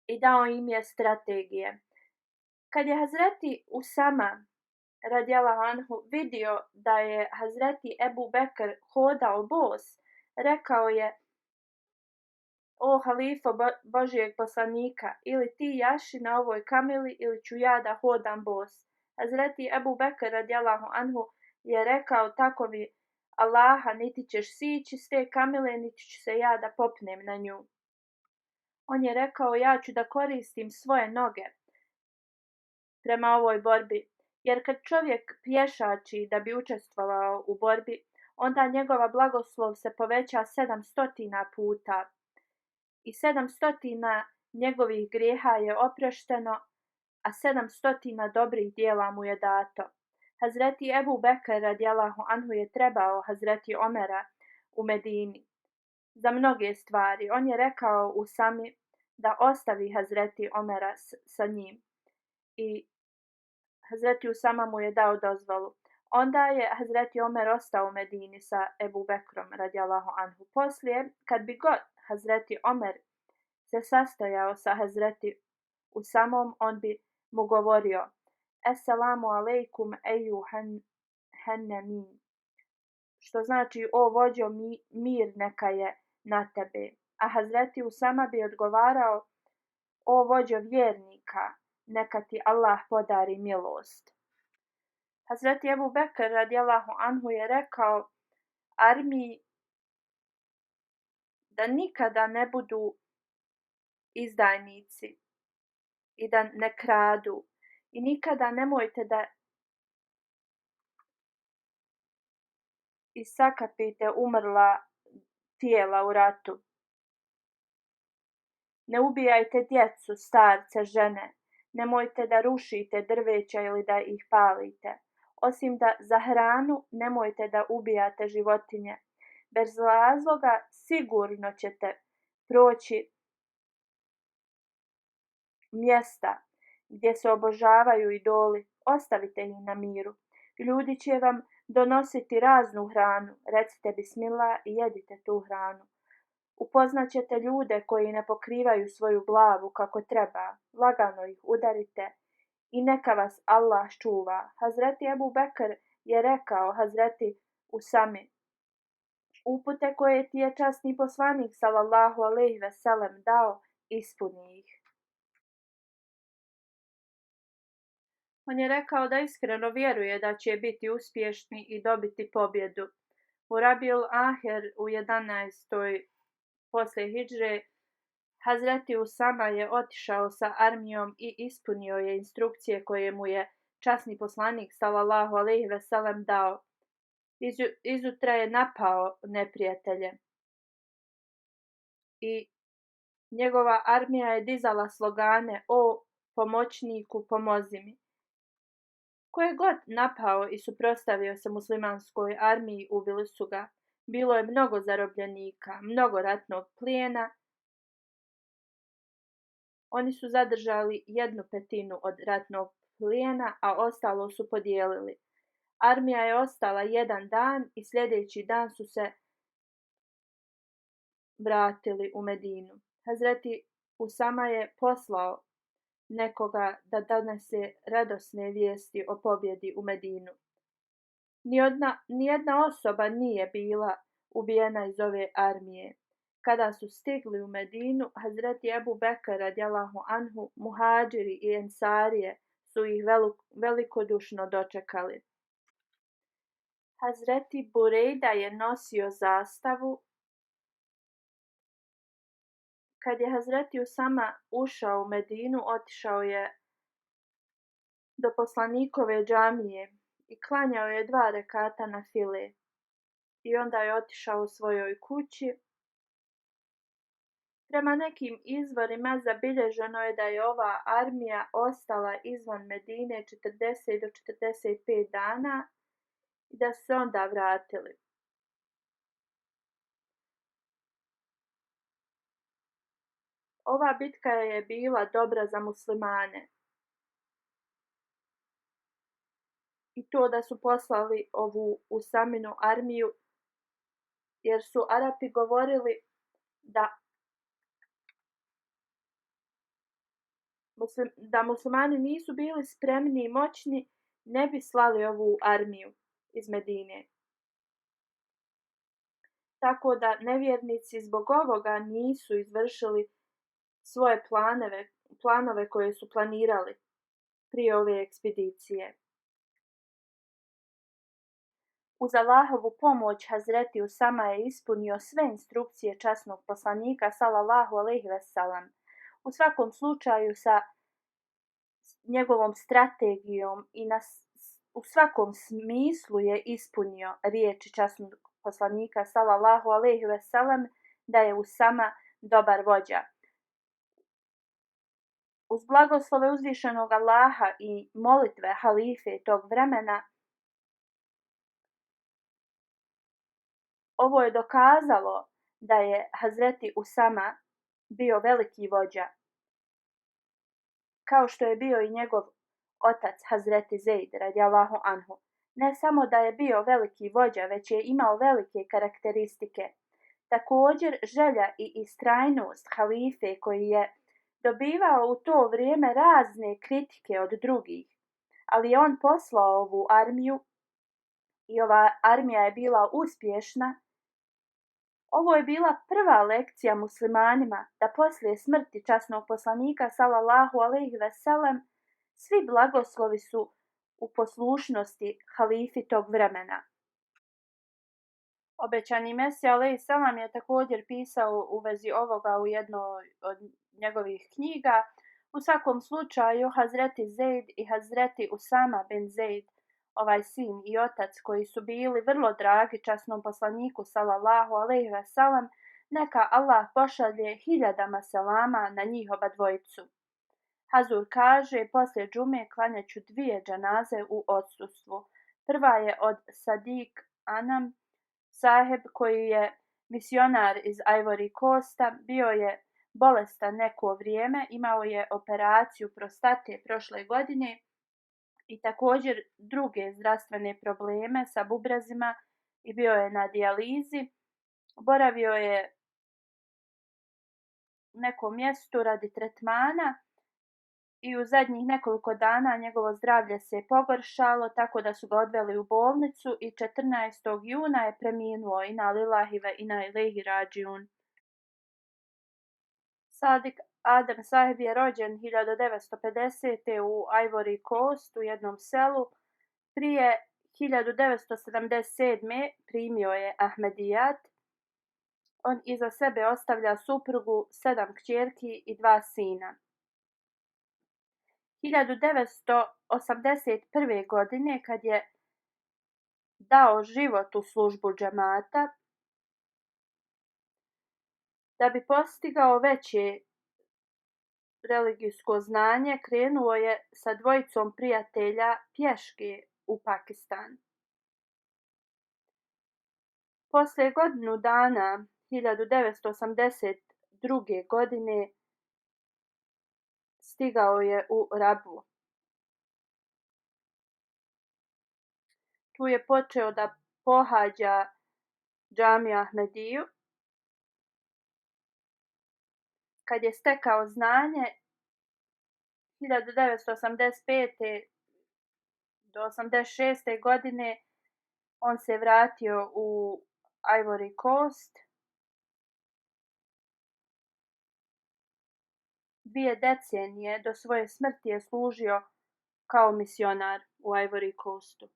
i dao im je strategije. Kad je Hazreti Usama radijallahu anhu vidio da je Hazreti Ebu Bekr hodao bos, rekao je o halifo Božijeg poslanika, ili ti jaši na ovoj kamili ili ću ja da hodam bos. Hazreti Ebu Bekr radijallahu anhu je rekao tako mi Allaha niti ćeš sići s te kamile niti ću se ja da popnem na nju. On je rekao ja ću da koristim svoje noge prema ovoj borbi, jer kad čovjek pješači da bi učestvovao u borbi, onda njegova blagoslov se poveća 700 puta i 700 njegovih grijeha je oprošteno, a 700 dobrih djela mu je dato. Hazreti Ebu Bekr radijallahu anhu je trebao Hazreti Omera u Medini za mnoge stvari. On je rekao Usami da ostavi Hazreti Omera sa njim i Hazreti Usama mu je dao dozvolu. Onda je Hazreti Omer ostao u Medini sa Ebu Bekrom radijallahu anhu. Poslije, kad bi god Hazreti Omer se sastojao sa Hazreti Usamom, on bi mu govorio Esselamu alejkum eju hennemin, što znači o vođo mir neka je na tebe. A Hazreti Usama bi odgovarao o vođo vjernika, neka ti Allah podari milost. Hazreti Ebu Bekr radijallahu anhu je rekao armiji da nikada ne budu izdajnici i da ne kradu i nikada nemojte da isakapite umrla tijela u ratu. Ne ubijajte djecu, starce, žene. Nemojte da rušite drveća ili da ih palite. Osim da za hranu nemojte da ubijate životinje. Bez razloga sigurno ćete proći mjesta gdje se obožavaju idoli, ostavite ih na miru. Ljudi će vam donositi raznu hranu, recite bismillah i jedite tu hranu. Upoznaćete ljude koji ne pokrivaju svoju glavu kako treba, lagano ih udarite i neka vas Allah čuva. Hazreti Ebu Bekr je rekao Hazreti Usami, upute koje ti je časni poslanik sallallahu alejhi ve sellem dao, ispuni ih. On je rekao da iskreno vjeruje da će biti uspješni i dobiti pobjedu. U Rabiul Ahir u 11. posle hidžre, Hazreti Usama je otišao sa armijom i ispunio je instrukcije koje mu je časni poslanik sallallahu alejhi ve sellem dao. Izutra je napao neprijatelje i njegova armija je dizala slogane: o pomoćniku, pomozi mi. Ko je god napao i suprotstavio se muslimanskoj armiji, ubili su ga. Bilo je mnogo zarobljenika, mnogo ratnog plijena. Oni su zadržali 1/5 od ratnog plijena, a ostalo su podijelili. Armija je ostala 1 dan i sljedeći dan su se vratili u Medinu. Hazreti Usama je poslao nekoga da donese radosne vijesti o pobjedi u Medinu. Nijedna osoba nije bila ubijena iz ove armije. Kada su stigli u Medinu, Hazreti Ebu Bekr radijallahu anhu, muhadžiri i ensarije su ih velikodušno dočekali. Hazreti Burejda je nosio zastavu. Kad je Hazreti Usama ušao u Medinu, otišao je do poslanikove džamije i klanjao je 2 rekata na file. I onda je otišao svojoj kući. Prema nekim izvorima zabilježeno je da je ova armija ostala izvan Medine 40 do 45 dana i da su se onda vratili. Ova bitka je bila dobra za muslimane. I to da su poslali ovu Usaminu armiju, jer su Arapi govorili da muslimani nisu bili spremni i moćni, ne bi slali ovu armiju iz Medine. Tako da nevjernici zbog ovoga nisu izvršili svoje planove koje su planirali prije ove ekspedicije. Uz Allahovu pomoć Hazreti Usama je ispunio sve instrukcije časnog poslanika sallallahu alejhi ve sellem. U svakom slučaju sa njegovom strategijom i u svakom smislu je ispunio riječi časnog poslanika sallallahu alejhi ve sellem da je Usama dobar vođa. Uz blagoslove uzvišenog Allaha i molitve halife tog vremena, ovo je dokazalo da je Hazreti Usama bio veliki vođa, kao što je bio i njegov otac Hazreti Zeid radijallahu anhu. Ne samo da je bio veliki vođa, već je imao velike karakteristike. Također, želja i istrajnost halife koji je dobivao u to vrijeme razne kritike od drugih, ali je on poslao ovu armiju i ova armija je bila uspješna. Ovo je bila prva lekcija muslimanima da poslije smrti časnog poslanika sallallahu alejhi ve sellem svi blagoslovi su u poslušnosti halifi tog vremena. Obećani Mesija alejhi selam je također pisao u vezi ovoga u jednoj od njegovih knjiga. U svakom slučaju Hazreti Zeid i Hazreti Usama bin Zeid, ovaj sin i otac koji su bili vrlo dragi časnom poslaniku sallallahu alejhi ve sellem, neka Allah pošalje 1000 selama na njih oba dvojicu. Hazur kaže, poslije džume klanjaću 2 dženaze u odsustvu. Prva je od Sadik Anam saheb koji je misionar iz Ivory Coasta, bio je bolestan neko vrijeme, imao je operaciju prostate prošle godine i također druge zdravstvene probleme sa bubrezima i bio je na dijalizi. Boravio je u nekom mjestu radi tretmana i u zadnjih nekoliko dana njegovo zdravlje se pogoršalo tako da su ga odveli u bolnicu i 14. juna je preminuo. Inna lillahi ve inna ilaihi rađiun. Sadik Adem Saheb je rođen 1950. u Ivory Coast u jednom selu. Prije 1977. primio je Ahmedijat. On iza sebe ostavlja suprugu, 7 kćerki i 2 sina. 1981. godine, kad je dao život u službu džemata, da bi postigao veće religijsko znanje, krenuo je sa dvojicom prijatelja pješke u Pakistan. Poslije godinu dana, 1982. godine, stigao je u Rabu. Tu je počeo da pohađa džamiju Ahmediju. Kad je stekao znanje, 1985. do 86. godine, on se vratio u Ivory Coast. 2 decenije do svoje smrti je služio kao misionar u Ivory Coastu.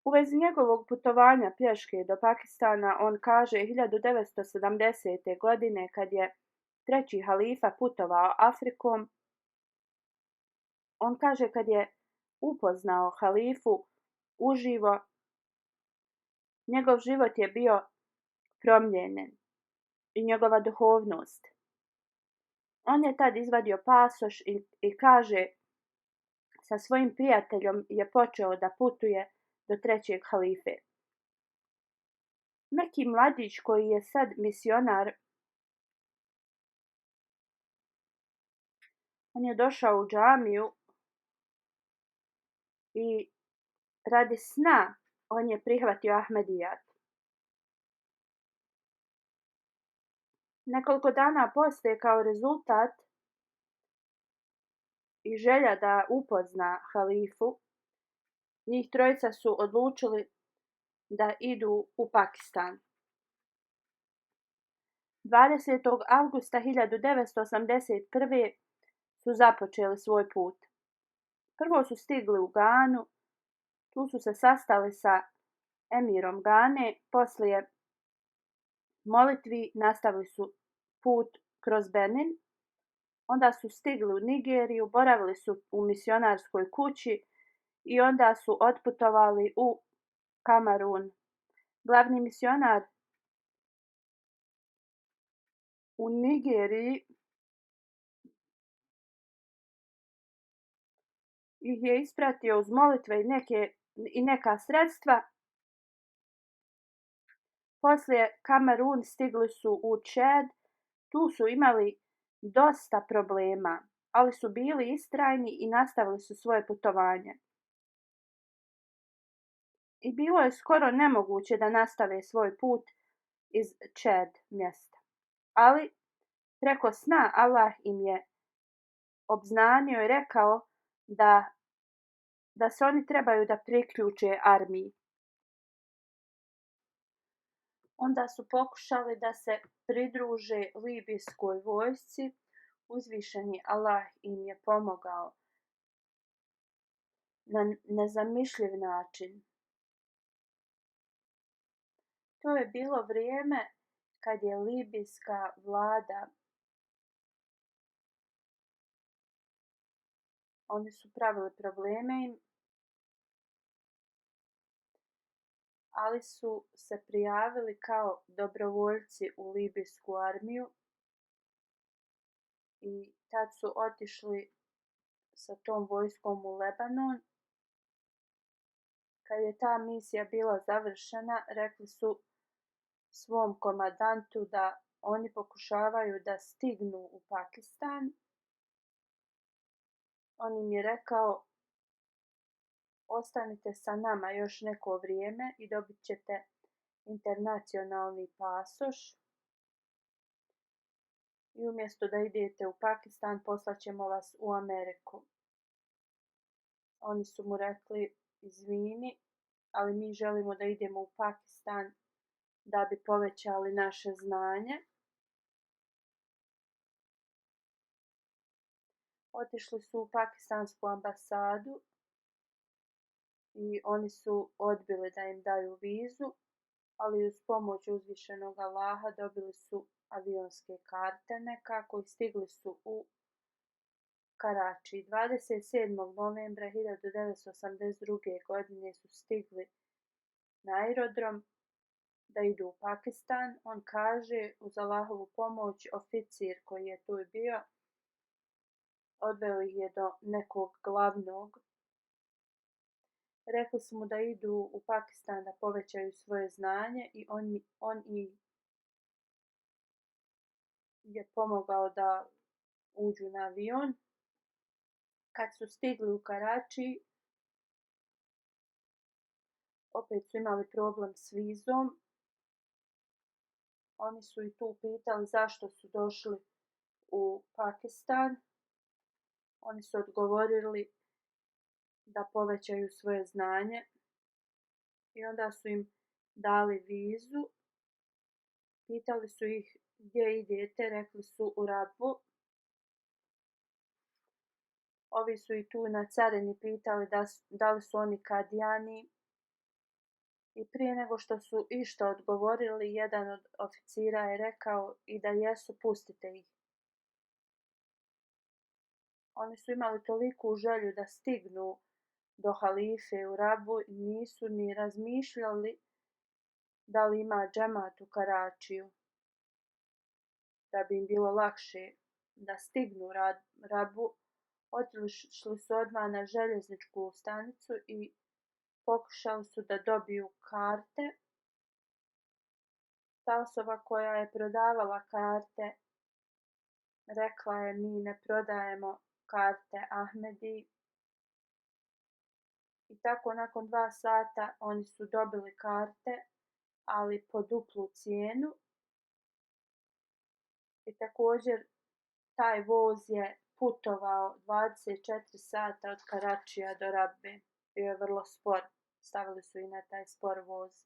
U vezi njegovog putovanja pješke do Pakistana, on kaže 1970. godine, kad je treći halifa putovao Afrikom, on kaže kad je upoznao halifu uživo, njegov život je bio promijenjen i njegova duhovnost. On je tad izvadio pasoš i kaže sa svojim prijateljom je počeo da putuje do trećeg halife. Neki mladić koji je sad misionar, on je došao u džamiju i radi sna on je prihvatio Ahmedijat. Nekoliko dana poslije, kao rezultat i želja da upozna halifu, njih trojica su odlučili da idu u Pakistan. 20. avgusta 1981. su započeli svoj put. Prvo su stigli u Ganu, tu su se sastali sa emirom Gane, poslije molitvi nastavili su put kroz Benin, onda su stigli u Nigeriju, boravili su u misionarskoj kući i onda su otputovali u Kamerun. Glavni misionar u Nigeriji ih je ispratio uz molitve i neka sredstva. Poslije Kamerun stigli su u Čad, tu su imali dosta problema, ali su bili istrajni i nastavili su svoje putovanje. I bilo je skoro nemoguće da nastave svoj put iz Čad mjesta. Ali preko sna Allah im je obznanio i rekao da se oni trebaju da priključe armiji. Onda su pokušali da se pridruže libijskoj vojsci. Uzvišeni Allah im je pomogao na nezamišljiv način. To je bilo vrijeme kad je libijska vlada, oni su pravili probleme, ali su se prijavili kao dobrovoljci u libijsku armiju i tad su otišli sa tom vojskom u Lebanon. Kad je ta misija bila završena, rekli su svom komandantu da oni pokušavaju da stignu u Pakistan. On im je rekao: ostanite sa nama još neko vrijeme i dobit ćete internacionalni pasoš. I umjesto da idete u Pakistan, poslaćemo vas u Ameriku. Oni su mu rekli: izvini, ali mi želimo da idemo u Pakistan da bi povećali naše znanje. Otišli su u pakistansku ambasadu i oni su odbili da im daju vizu, ali uz pomoć uzvišenog Allaha dobili su avionske karte nekako i stigli su u Karači. 27. novembra 1982. godine su stigli na aerodrom da idu u Pakistan. On kaže, uz Allahovu pomoć, oficir koji je tu bio odveo ih je do nekog glavnog. Rekli su mu da idu u Pakistan da povećaju svoje znanje i on ih je pomogao da uđu na avion. Kad su stigli u Karači, opet su imali problem s vizom. Oni su i tu pitali zašto su došli u Pakistan. Oni su odgovorili da povećaju svoje znanje i onda su im dali vizu. Pitali su ih gdje idete, rekli su u Rabu. Ovi su i tu na carini pitali da li su oni kadijani. I prije nego što su išta odgovorili, jedan od oficira je rekao: i da jesu, pustite ih. Oni su imali toliku želju da stignu do halife u Rabu i nisu ni razmišljali da li ima džemat u Karačiju, da bi im bilo lakše da stignu u Rabu. Otišli su odmah na željezničku stanicu i pokušali su da dobiju karte. Ta osoba koja je prodavala karte rekla je: mi ne prodajemo karte Ahmedi. I tako nakon 2 sata oni su dobili karte, ali po duplu cijenu. I također taj voz je putovao 24 sata od Karačija do Rabbe. Bio je vrlo spor. Stavili su i na taj spor voz.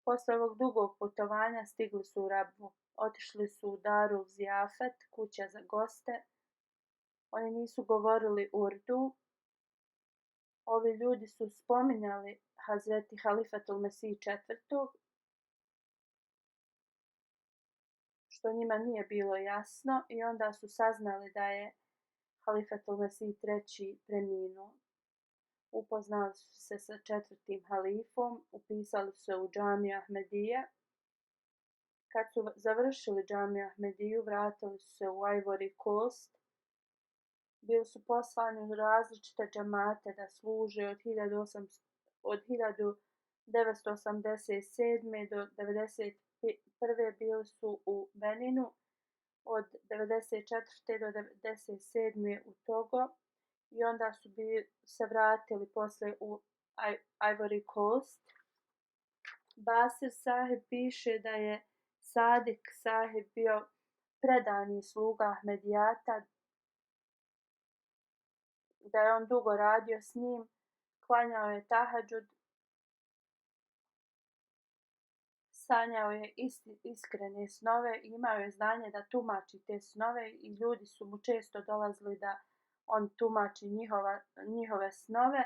Posle ovog dugog putovanja stigli su u Rabu. Otišli su u Darul Ziyafet, kuća za goste. Oni nisu govorili urdu. Ovi ljudi su spominjali Hazreti Halifatul Mesih IV, što njima nije bilo jasno, i onda su saznali da je Halifatul Mesih III preminuo. Upoznali su se sa 4. halifom, upisali su se u džamiju Ahmedija. Kad su završili džamiju Ahmediju, vratili su se u Ivory Coast. Bili su poslani u različite džamate da služe od 1987. do 1991. bili su u Beninu, od 1994. do 1997. u Togo i onda su se vratili posle u Ivory Coast. Basir Sahib piše da je Sadik Sahib bio predani sluga Ahmedijata, da je on dugo radio s njim, klanjao je tahadžud, sanjao je iskrene snove i imao je znanje da tumači te snove i ljudi su mu često dolazili da on tumači njihove snove.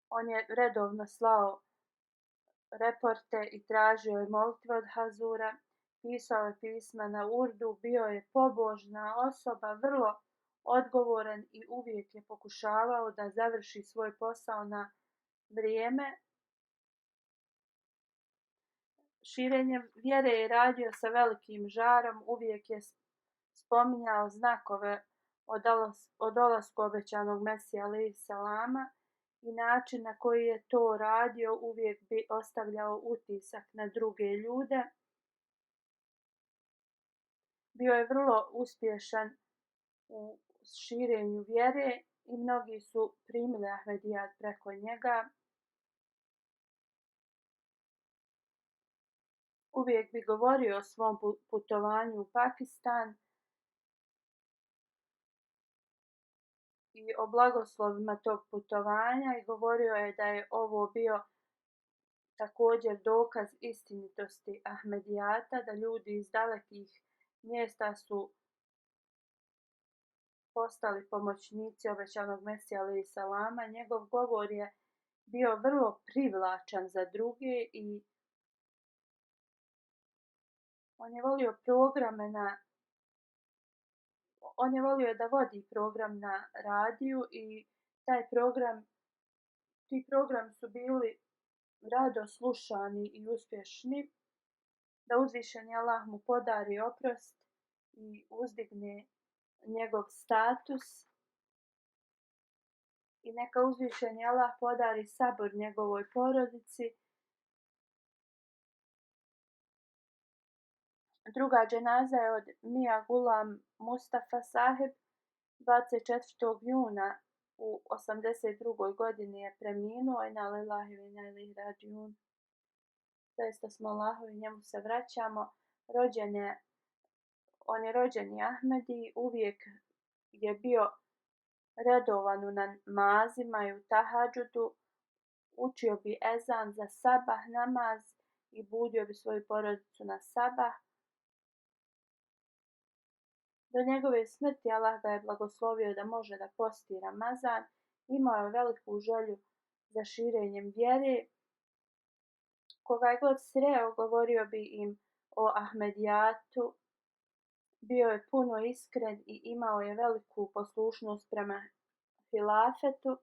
On je redovno slao reporte i tražio je molitve od Hazura, pisao je pisma na urdu, bio je pobožna osoba, vrlo odgovoran i uvijek je pokušavao da završi svoj posao na vrijeme. Širenje vjere je radio sa velikim žarom, uvijek je spominjao znakove o dolasku obećanog Mesija alejhi selama i način na koji je to radio uvijek bi ostavljao utisak na druge ljude. Bio je vrlo uspješan u širenju vjere i mnogi su primili Ahmedijat preko njega. Uvijek bi govorio o svom putovanju u Pakistan i o blagoslovima tog putovanja i govorio je da je ovo bio također dokaz istinitosti Ahmedijata, da ljudi iz dalekih mjesta su postali pomoćnici obećanog Mesija alejhi selama. Njegov govor je bio vrlo privlačan za druge i on je volio da vodi program na radiju i ti programi su bili rado slušani i uspješni, da uzvišeni Allah mu podari oprost i uzdigne njegov status i neka uzvišeni Allah podari sabor njegovoj porodici. Druga dženaza je od Mia Gulam Mustafa Sahib. 24. juna u 82. godini je preminuo. Inna lillahi wa inna ilaihi rađiun. Zaista smo Allahovi, njemu se vraćamo. On je rođeni Ahmedi, uvijek je bio redovan u namazima i u tahadžudu, učio bi ezan za sabah namaz i budio bi svoju porodicu na sabah. Do njegove smrti Allah ga je blagoslovio da može da posti Ramazan. Imao je veliku želju za širenjem vjere. Koga je god sreo, govorio bi im o Ahmedijatu. Bio je puno iskren i imao je veliku poslušnost prema hilafetu.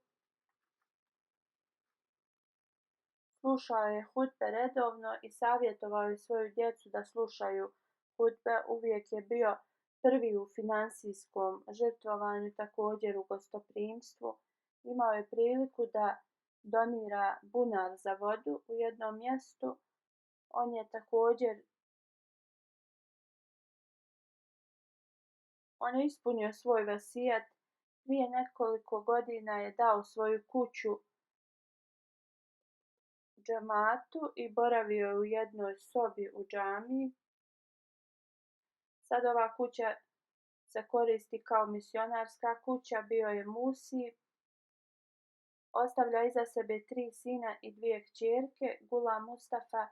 Slušao je hutbe redovno i savjetovao je svoju djecu da slušaju hutbe. Uvijek je bio prvi u finansijskom žrtvovanju, također u gostoprimstvu. Imao je priliku da donira bunar za vodu u jednom mjestu. On je ispunio svoj vasijat. Prije nekoliko godina je dao svoju kuću džematu i boravio je u jednoj sobi u džamiji. Sad ova kuća se koristi kao misionarska kuća. Bio je Musi. Ostavlja iza sebe 3 sina i 2 kćerke. Gulam Mustafa,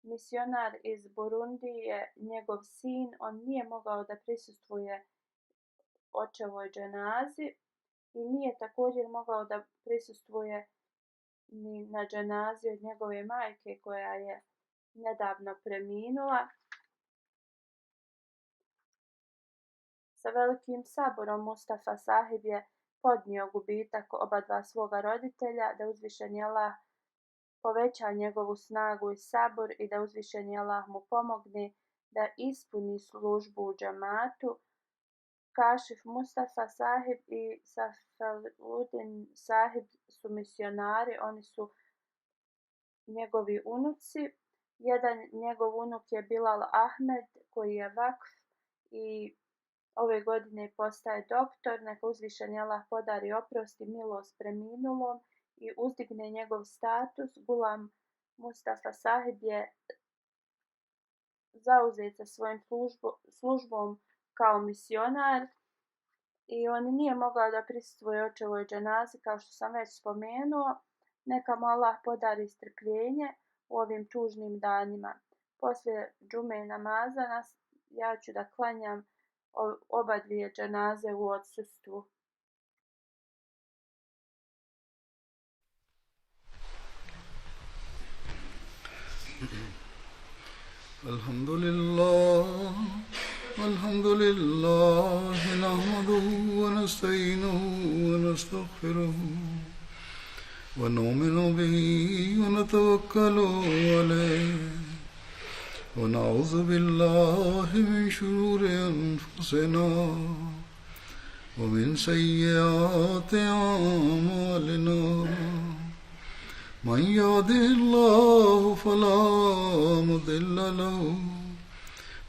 misionar iz Burundi, je njegov sin. On nije mogao da prisustvuje očevoj dženazi i nije također mogao da prisustvuje ni na dženazi od njegove majke koja je nedavno preminula. Sa velikim saborom Mustafa Sahib je podnio gubitak oba svoga roditelja, da uzvišeni Allah poveća njegovu snagu i sabor i da uzvišeni Allah mu pomogne da ispuni službu u džematu. Kašif Mustafa Sahib i Safeludin Sahib su misionari, oni su njegovi unuci. Jedan njegov unuk je Bilal Ahmed koji je vakf i ove godine postaje doktor. Neka uzvišeni Allah podari oprost i milost preminulom i uzdigne njegov status. Gulam Mustafa Sahib je zauzet sa svojom službom kao misionar i on nije mogao da prisustvuje očevoj dženazi, kao što sam već spomenuo. Neka mu Allah podari strpljenje u ovim tužnim danima. Poslije džume namaza ja ću da klanjam oba dvije dženaze u odsustvu. Alhamdulillah, nahmaduhu wa nasta'inuhu wa nastaghfiruhu wa nu'minu bihi wa natawakkalu alayhi wa na'udhu billahi min shururi anfusina wa min sayyiati a'malina. من يهده الله فلا مضل له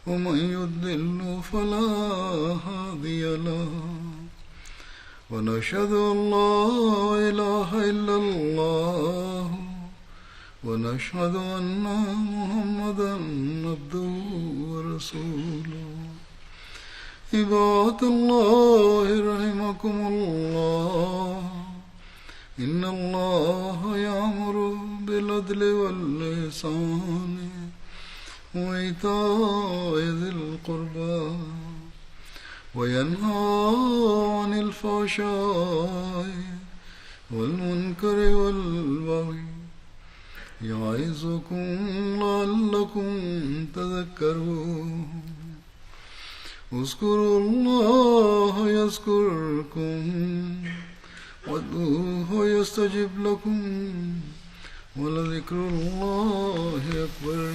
ومن يضلل فلا هادي له ونشهد أن لا إله إلا الله ونشهد أن محمدا عبده ورسوله عباد الله رحمكم الله إن الله يأمر بالعدل والإحسان وإيتاء ذي القربى وينهى عن الفحشاء والمنكر والبغي يعظكم لعلكم تذكرون اذكروا الله يذكركم وادعوه يستجب لكم ولذكر الله أكبر